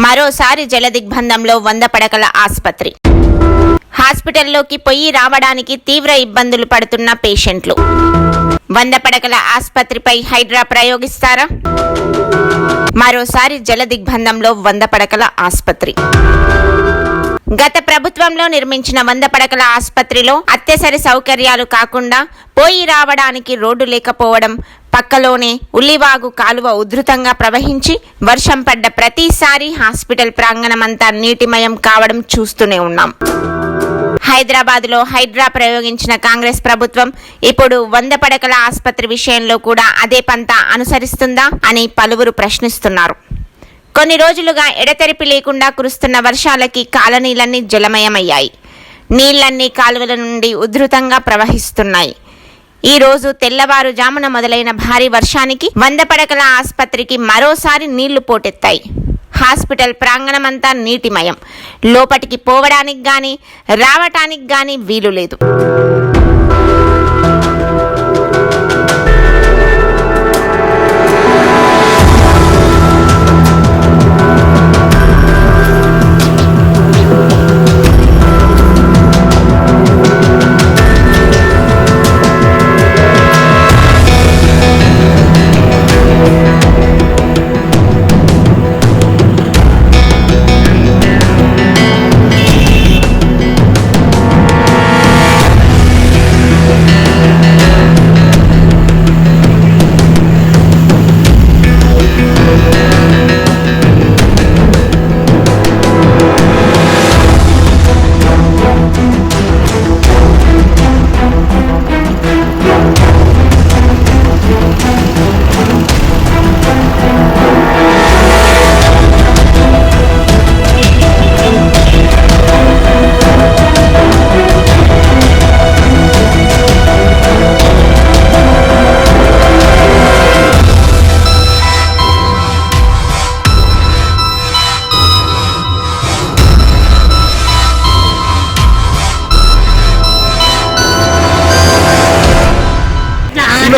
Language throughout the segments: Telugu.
మరోసారి జలదిగ్బంధంలో 100 పడకల ఆసుపత్రి. హాస్పిటల్లోకి పొయ్యి రావడానికి తీవ్ర ఇబ్బందులు పడుతున్న పేషెంట్లు. 100 పడకల ఆసుపత్రిపై హైడ్రా ప్రయోగిస్తారా? మరోసారి జలదిగ్బంధంలో 100 పడకల ఆసుపత్రి. గత ప్రభుత్వంలో నిర్మించిన 100 పడకల ఆసుపత్రిలో అత్యవసర సౌకర్యాలు కాకుండా పోయి రావడానికి రోడ్డు లేకపోవడం, పక్కలోనే ఉల్లివాగు కాలువ ఉధృతంగా ప్రవహించి వర్షం పడ్డ ప్రతిసారి హాస్పిటల్ ప్రాంగణమంతా నీటిమయం కావడం చూస్తూనే ఉన్నాం. హైదరాబాద్లో హైడ్రా ప్రయోగించిన కాంగ్రెస్ ప్రభుత్వం ఇప్పుడు 100 పడకల ఆసుపత్రి విషయంలో కూడా అదే పంతా అనుసరిస్తుందా అని పలువురు ప్రశ్నిస్తున్నారు. కొన్ని రోజులుగా ఎడతెరిపి లేకుండా కురుస్తున్న వర్షాలకి కాలనీలన్నీ జలమయమయ్యాయి. నీళ్లన్నీ కాలువల నుండి ఉధృతంగా ప్రవహిస్తున్నాయి. ఈ రోజు తెల్లవారుజామున మొదలైన భారీ వర్షానికి 100 పడకల ఆసుపత్రికి మరోసారి నీళ్లు పోటెత్తాయి. హాస్పిటల్ ప్రాంగణమంతా నీటిమయం. లోపటికి పోవడానికి గాని రావటానికి గాని వీలు లేదు.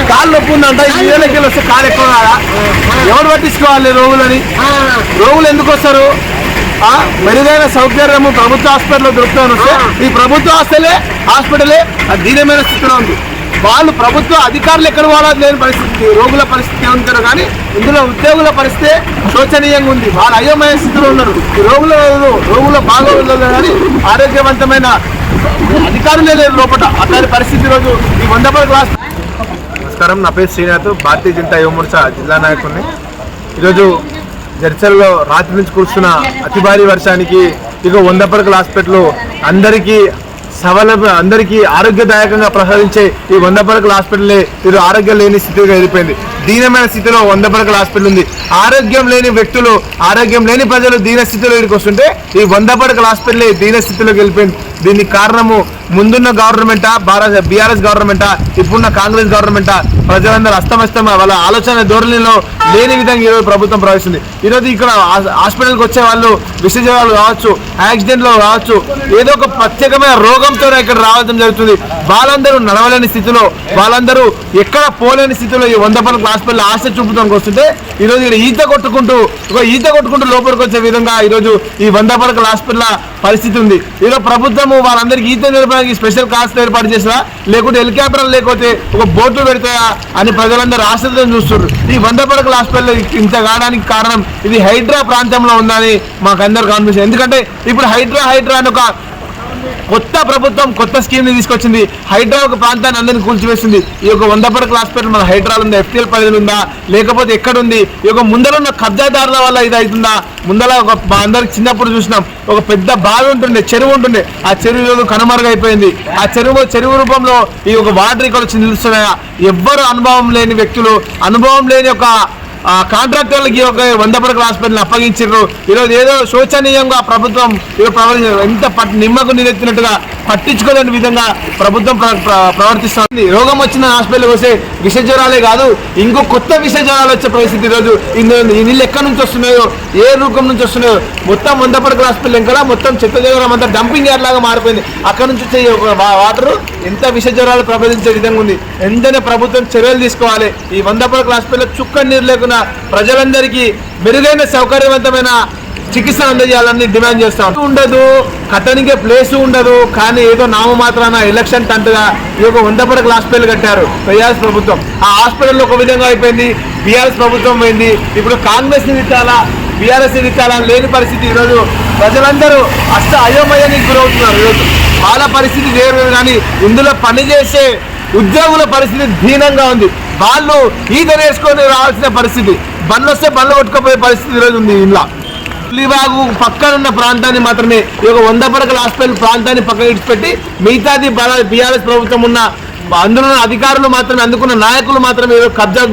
కాళ్ళు నొప్పి ఉందంట, నీళ్ళకి వస్తే కాలు ఎక్కువ కాదా? ఎవరు పట్టించుకోవాలి రోగులని? రోగులు ఎందుకు వస్తారు? మెరుగైన సౌకర్యము ప్రభుత్వ హాస్పిటల్లో దొరుకుతాను వస్తే ఈ ప్రభుత్వ హాస్పిటలే దీనమైన స్థితిలో ఉంది. వాళ్ళు ప్రభుత్వ అధికారులు ఎక్కడ వాళ్ళని లేని పరిస్థితి, రోగుల పరిస్థితి ఏమంటారు కానీ ఇందులో ఉద్యోగుల పరిస్థితి శోచనీయంగా ఉంది. వాళ్ళు అయోమయ స్థితిలో ఉన్నారు. రోగుల బాగోగులు కానీ ఆరోగ్యవంతమైన అధికారులే లేరు లోపల. అట్లాంటి పరిస్థితి రోజు ఈ 100 పడకల. నమస్కారం, నా పేరు శ్రీనాథ్, భారతీయ జనతా యువ మోర్చా జిల్లా నాయకుడిని. ఈరోజు జడ్చర్లో రాత్రి నుంచి కురుస్తున్న అతి భారీ వర్షానికి ఇక 100 పడకల హాస్పిటల్ అందరికీ ఆరోగ్యదాయకంగా ప్రసాదించే ఈ 100 పడకల హాస్పిటల్ ఇది ఆరోగ్యం లేని స్థితిగా వెళ్ళిపోయింది. దీనమైన స్థితిలో 100 పడకల హాస్పిటల్ ఉంది. ఆరోగ్యం లేని వ్యక్తులు, ఆరోగ్యం లేని ప్రజలు దీన స్థితిలో ఇక్కడికి వస్తుంటే ఈ 100 పడకల హాస్పిటల్ దీన స్థితిలోకి వెళ్ళిపోయింది. దీనికి కారణము ముందున్న గవర్నమెంటా, బీఆర్ఎస్ గవర్నమెంటా, ఇప్పుడున్న కాంగ్రెస్ గవర్నమెంటా? ప్రజలందరూ అస్తమస్తమ వాళ్ళ ఆలోచన ధోరణిలో లేని విధంగా ఈరోజు ప్రభుత్వం ప్రవేశించింది. ఈరోజు ఇక్కడ హాస్పిటల్కి వచ్చే వాళ్ళు విషజ్వరాలు కావచ్చు, యాక్సిడెంట్లో కావచ్చు, ఏదో ఒక ప్రత్యేకమైన రోగంతో ఇక్కడ రావడం జరుగుతుంది. వాళ్ళందరూ నడవలేని స్థితిలో, వాళ్ళందరూ ఎక్కడ పోలేని స్థితిలో ఈ 100 పడకల హాస్పిటల్ ఆశ చూపుతానికి వస్తుంటే ఈరోజు ఇక్కడ ఈత కొట్టుకుంటూ లోపలికి వచ్చే విధంగా ఈరోజు ఈ 100 పడకల హాస్పిటల్ పరిస్థితి ఉంది. ఈరోజు ప్రభుత్వము వాళ్ళందరికీ ఈత నేర్పడానికి స్పెషల్ క్లాసులు ఏర్పాటు చేసినా, లేకుంటే హెలికాప్టర్లు లేకపోతే ఒక బోట్లు పెడతాయా అని ప్రజలందరూ ఆశతో చూస్తున్నారు. ఈ 100 పడకల హాస్పిటల్ ఇంత కావడానికి కారణం ఇది హైడ్రా ప్రాంతంలో ఉందని మాకు అందరికీ అనిపిస్తుంది. ఎందుకంటే ఇప్పుడు హైడ్రా అని ఒక కొత్త ప్రభుత్వం కొత్త స్కీమ్ ని తీసుకొచ్చింది. హైడ్రా ఒక ప్రాంతాన్ని అందరినీ కూల్చివేస్తుంది. ఈ యొక్క 100 పడకల హాస్పిటల్ మన హైడ్రాలు ఉందా, FTL పరిధిలో ఉందా, లేకపోతే ఎక్కడుంది? ఈ యొక్క ముందర ఉన్న కబ్జాదారుల వల్ల ఇది అవుతుందా? ముందర అందరికి చిన్నప్పుడు చూసినాం, ఒక పెద్ద బావి ఉంటుండే, చెరువు ఉంటుండే. ఆ చెరువు కనుమరుగైపోయింది. ఆ చెరువు రూపంలో ఈ యొక్క వాటర్ ఇక్కడ వచ్చి నిలుస్తున్నాయా? ఎవ్వరు అనుభవం లేని వ్యక్తులు, అనుభవం లేని ఒక కాంట్రాక్టర్లకి ఒక 100 పడకల హాస్పిటల్ అప్పగించారు. ఈరోజు ఏదో శోచనీయంగా ప్రభుత్వం ఎంత నిమ్మకు నీరెత్తినట్టుగా పట్టించుకోలేని విధంగా ప్రభుత్వం ప్రవర్తిస్తుంది. రోగం వచ్చిన హాస్పిటల్కి వస్తే విష జ్వరాలే కాదు, ఇంకో కొత్త విష జ్వరాలు వచ్చే పరిస్థితి. ఈరోజు ఈ నీళ్ళు ఎక్కడి నుంచి వస్తున్నాయో, ఏ రూపం నుంచి వస్తున్నాయో, మొత్తం 100 పడకల హాస్పిటల్ ఇంకా మొత్తం చెత్త జ్వరం అంతా డంపింగ్ యార్డ్ లాగా మారిపోయింది. అక్కడ నుంచి వచ్చే వాటర్ ఎంత విష జ్వరాలు ప్రవేశించే విధంగా ఉంది. వెంటనే ప్రభుత్వం చర్యలు తీసుకోవాలి. ఈ 100 పడకల హాస్పిటల్ చుక్క నీరు లేకుండా ప్రజలందరికీ మెరుగైన సౌకర్యవంతమైన చికిత్స అందజేయాలని డిమాండ్ చేస్తాం. ఉండదు, కట్టనికే ప్లేస్ ఉండదు, కానీ ఏదో నామమాత్రాన ఎలక్షన్ టంటుగా ఈ యొక్క 100 పడకల హాస్పిటల్ కట్టారు బీఆర్ఎస్ ప్రభుత్వం. ఆ హాస్పిటల్ ఒక విధంగా అయిపోయింది, బీఆర్ఎస్ ప్రభుత్వం పోయింది. ఇప్పుడు కాంగ్రెస్ ని తిట్టాలా, బీఆర్ఎస్ ని తిట్టాలా లేని పరిస్థితి. ఈరోజు ప్రజలందరూ అయోమయానికి గురవుతున్నారు. ఈరోజు వాళ్ళ పరిస్థితి వేరు, కానీ ఇందులో పనిచేసే ఉద్యోగుల పరిస్థితి దీనంగా ఉంది. వాళ్ళు ఈత నేర్చుకొని రావాల్సిన పరిస్థితి, బండ్లు వస్తే బండ్లు కొట్టుకుపోయే పరిస్థితి ఈరోజు ఉంది. ఇలా పులివాగు పక్కనున్న ప్రాంతాన్ని మాత్రమే ఈ యొక్క 100 పడకల హాస్పిటల్ ప్రాంతాన్ని పక్కన ఇచ్చిపెట్టి మిగతాది బీఆర్ఎస్ ప్రభుత్వం ఉన్న అందులో అధికారులు మాత్రమే, అందుకున్న నాయకులు మాత్రమే కబ్జా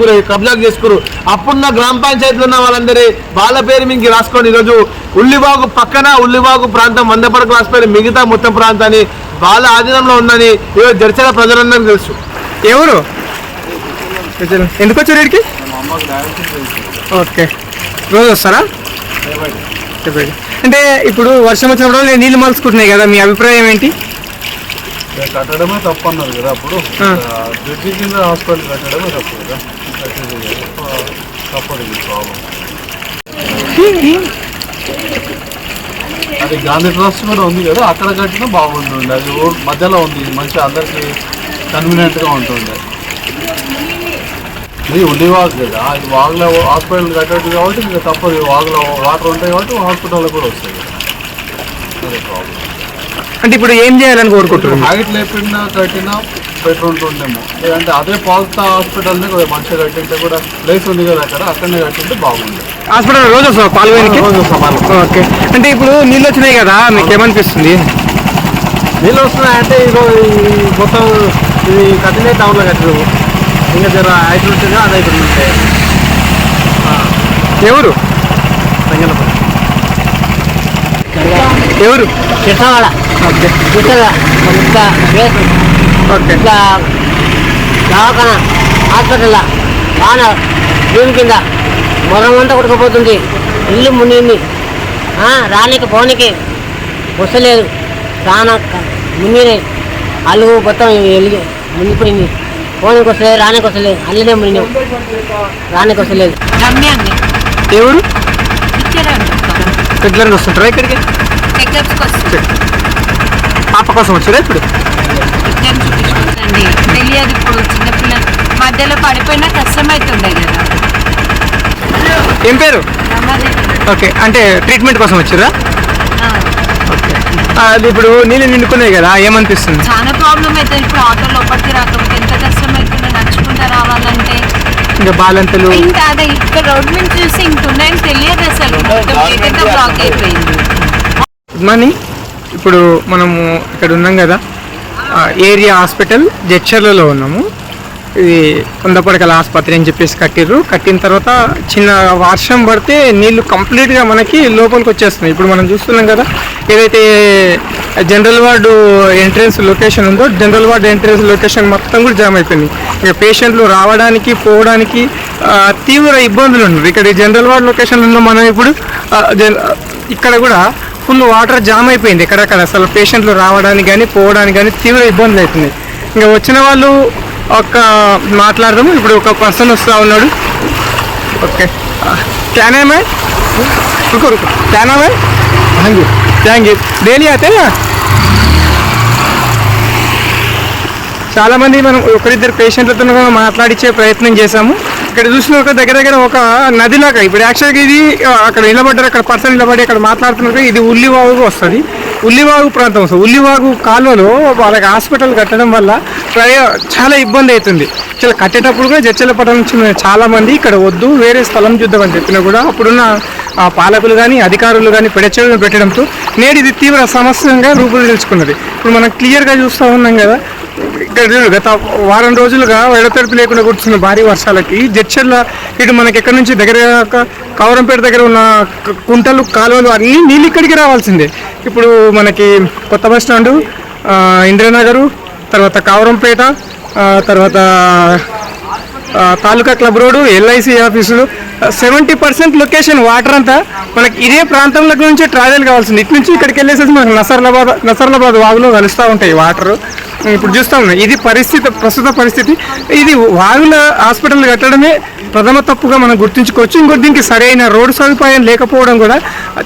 చేసుకురు. అప్పుడున్న గ్రామ పంచాయతీలు ఉన్న వాళ్ళందరి వాళ్ళ పేరు మీకు రాసుకొని ఈరోజు ఉల్లివాగు పక్కన ఉల్లివాగు ప్రాంతం 100 పడకల హాస్పిటల్ మిగతా మొత్తం ప్రాంతాన్ని వాళ్ళ ఆధీనంలో ఉందని ఈరోజు జడ్చల ప్రజలందరికీ తెలుసు. ఎవరు ఎందుకు వచ్చారు వీడికి? ఓకే, రోజు వస్తారా? అంటే ఇప్పుడు వర్షం వచ్చినప్పుడు నీళ్ళు మలుచుకుంటున్నాయి కదా, మీ అభిప్రాయం ఏంటి? కట్టడమే తప్పు అన్నారు కదా అప్పుడు, బ్రిడ్జి కింద హాస్పిటల్ కట్టడమే తప్పు కదా, తప్పదు ప్రాబ్లం. అది గాంధీ ట్రస్ట్ కూడా ఉంది కదా, అక్కడ కట్టినా బాగుంటుంది. అది మధ్యలో ఉంది, మంచిగా అందరికి కన్వీనియంట్గా ఉంటుంది. ఇది ఉల్లివాగు కదా, ఇది వాగులో హాస్పిటల్ కట్టేది కాబట్టి ఇంకా తప్పదు. వాగులో వాటర్ ఉంటాయి కాబట్టి హాస్పిటల్లో కూడా వస్తాయి. అదే ప్రాబ్లం. అంటే ఇప్పుడు ఏం చేయాలని కోరుకుంటున్నాం? హైట్ లేకుండా కట్టినా బెటర్ ఉంటుండేమో, లేదంటే అదే పాల్తా హాస్పిటల్ని కూడా మంచిగా కట్టింటే కూడా ప్లేస్ ఉంది కదా అక్కడనే కట్టింటే బాగుంది. హాస్పిటల్ రోజు వస్తాం పాల్గొనికి? రోజు వస్తాం. ఓకే, అంటే ఇప్పుడు నీళ్ళు వచ్చినాయి కదా, మీకు ఏమనిపిస్తుంది? నీళ్ళు వస్తున్నాయంటే ఈరోజు మొత్తం ఇది కట్టినే టౌన్లో కట్టిన ఇంకా జర హైట్ ఉంటుంది, అది హైట్ ఉంటాయి. ఎవరు ఎవరు? కృష్ణవాడ ఓకే ఓకే. ఇట్లా దవాఖాన హాస్పిటల్ బాగా భూమి కింద మొరం అంతా కొట్టుకుపోతుంది. ఇల్లు మునిగింది, రానికి పోనీకి వస్తలేదు. చాలా మునిగినాయి, అల్లు మొత్తం మునిగిపోయింది. పోనీకి వస్తలేదు, రానికి వస్తలేదు. అల్లనే మునిగినాం, రానికి వస్తలేదు. ఎవరు? రెగ్యులర్గా వస్తుంటారా ఇక్కడికి? పాప కోసం వచ్చారా ఇప్పుడు? తెలియదు, ఇప్పుడు చిన్నపిల్లలు మధ్యలో పడిపోయినా కష్టమవుతుండే కదా. ఏం పేరు? ఓకే, అంటే ట్రీట్మెంట్ కోసం వచ్చారా? ఓకే, అది ఇప్పుడు నీళ్ళు నిండుకున్నాయి కదా, ఏమనిపిస్తుంది? చాలా ప్రాబ్లం అవుతుంది. ఇప్పుడు ఆటో లోపలికి రాకపోతే ఎంత కష్టం అవుతుందో, నడుచుకుంటా రావాలంటే. ఇంకా బాలంతలు ఇంకా అదే ఇక్కడ రోడ్ మీద చూసి ఇంకున్నాయని తెలియదు అసలు, మొత్తం బ్లాక్ అయిపోయింది. Good morning. ఇప్పుడు మనము ఇక్కడ ఉన్నాం కదా, ఏరియా హాస్పిటల్ జడ్చర్లలో ఉన్నాము. ఇది 100 పడకల ఆసుపత్రి అని చెప్పేసి కట్టిన తర్వాత చిన్న వర్షం పడితే నీళ్లు కంప్లీట్గా మనకి లోపలికి వచ్చేస్తున్నాయి. ఇప్పుడు మనం చూస్తున్నాం కదా, ఏదైతే జనరల్ వార్డు ఎంట్రన్స్ లొకేషన్ ఉందో, జనరల్ వార్డు ఎంట్రన్స్ లొకేషన్ మొత్తం కూడా జామ్ అయిపోయింది. ఇక పేషెంట్లు రావడానికి పోవడానికి తీవ్ర ఇబ్బందులు ఉన్నారు. ఇక్కడ జనరల్ వార్డు లొకేషన్లో మనం ఇప్పుడు ఇక్కడ కూడా ఫుల్ వాటర్ జామ్ అయిపోయింది. ఎక్కడక్కడ అసలు పేషెంట్లు రావడానికి కానీ పోవడానికి కానీ తీవ్ర ఇబ్బందులు అవుతున్నాయి. ఇంకా వచ్చిన వాళ్ళు మాట్లాడదాము. ఇప్పుడు ఒక పర్సన్ వస్తూ ఉన్నాడు. ఓకే, క్యాన్ है मैं? रुको क्या नाम है? जहांगीर. डेली आते हैं? చాలామంది మనం ఒకరిద్దరు పేషెంట్లతో మాట్లాడించే ప్రయత్నం చేశాము. ఇక్కడ చూసిన ఒక దగ్గర ఒక నదిలాగా, ఇప్పుడు యాక్చువల్గా ఇది అక్కడ నిలబడ్డారు, అక్కడ పర్సన్ నిలబడి అక్కడ మాట్లాడుతున్నారు. ఇది ఉల్లివాగు వస్తుంది, ఉల్లివాగు ప్రాంతం వస్తుంది. ఉల్లివాగు కాలువలో వాళ్ళకి హాస్పిటల్ కట్టడం వల్ల చాలా ఇబ్బంది అవుతుంది. చాలా కట్టేటప్పుడు కూడా జడ్చలపట్నం నుంచి చాలామంది ఇక్కడ వద్దు, వేరే స్థలం చూద్దామని చెప్పినా కూడా అప్పుడున్న పాలకులు కానీ అధికారులు కానీ పెట్టడంతో నేడు ఇది తీవ్ర సమస్యగా రూపుదిద్దుకున్నది. ఇప్పుడు మనం క్లియర్గా చూస్తూ ఉన్నాం కదా, ఇక్కడ గత వారం రోజులుగా ఎడతెరిపి లేకుండా కూర్చున్న భారీ వర్షాలకి జడ్చర్ల ఇటు మనకి ఎక్కడి నుంచి దగ్గర కౌరంపేట దగ్గర ఉన్న కుంటలు కాలువలు అన్నీ నీళ్ళు ఇక్కడికి రావాల్సిందే. ఇప్పుడు మనకి కొత్త బస్ స్టాండు, ఇంద్రనగరు, తర్వాత కౌరంపేట, తర్వాత తాలూకా క్లబ్ రోడ్డు, ఎల్ఐసి ఆఫీసులు 70% లొకేషన్ వాటర్ అంతా మనకి ఇదే ప్రాంతంలో నుంచి ట్రావెల్ కావాల్సింది. ఇటు నుంచి ఇక్కడికి వెళ్ళేసేసి మనకి నసర్లాబాద్ వాగులో కలుస్తూ ఉంటాయి వాటర్. ఇప్పుడు చూస్తా ఉన్నాం. ఇది ప్రస్తుత పరిస్థితి. ఇది వాగుల హాస్పిటల్ కట్టడమే ప్రథమ తప్పుగా మనం గుర్తుంచుకోవచ్చు. ఇంకోటి దీనికి సరైన రోడ్డు సదుపాయం లేకపోవడం కూడా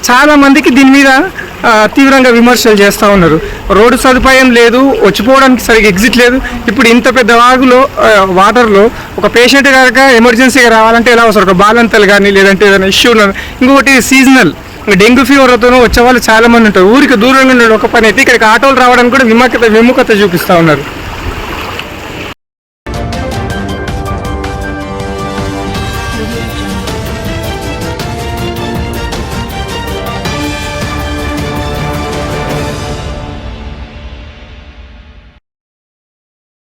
చాలా మందికి దీని మీద తీవ్రంగా విమర్శలు చేస్తూ ఉన్నారు. రోడ్డు సదుపాయం లేదు, వచ్చిపోవడానికి సరిగ్గా ఎగ్జిట్ లేదు. ఇప్పుడు ఇంత పెద్ద వాగులో వాటర్లో ఒక పేషెంట్ కనుక ఎమర్జెన్సీగా రావాలంటే ఎలా వస్తారు? ఒక బాలంతలు కానీ లేదంటే ఏదైనా ఇష్యూ ఉన్నది. ఇంకొకటి సీజనల్ డెంగ్యూ ఫీవర్తో వచ్చే వాళ్ళు చాలా మంది ఉంటారు. ఊరికి దూరంగా ఉండే ఒక పని అయితే ఇక్కడికి ఆటోలు రావడానికి కూడా విముఖత చూపిస్తూ ఉన్నారు. Audio Jungle.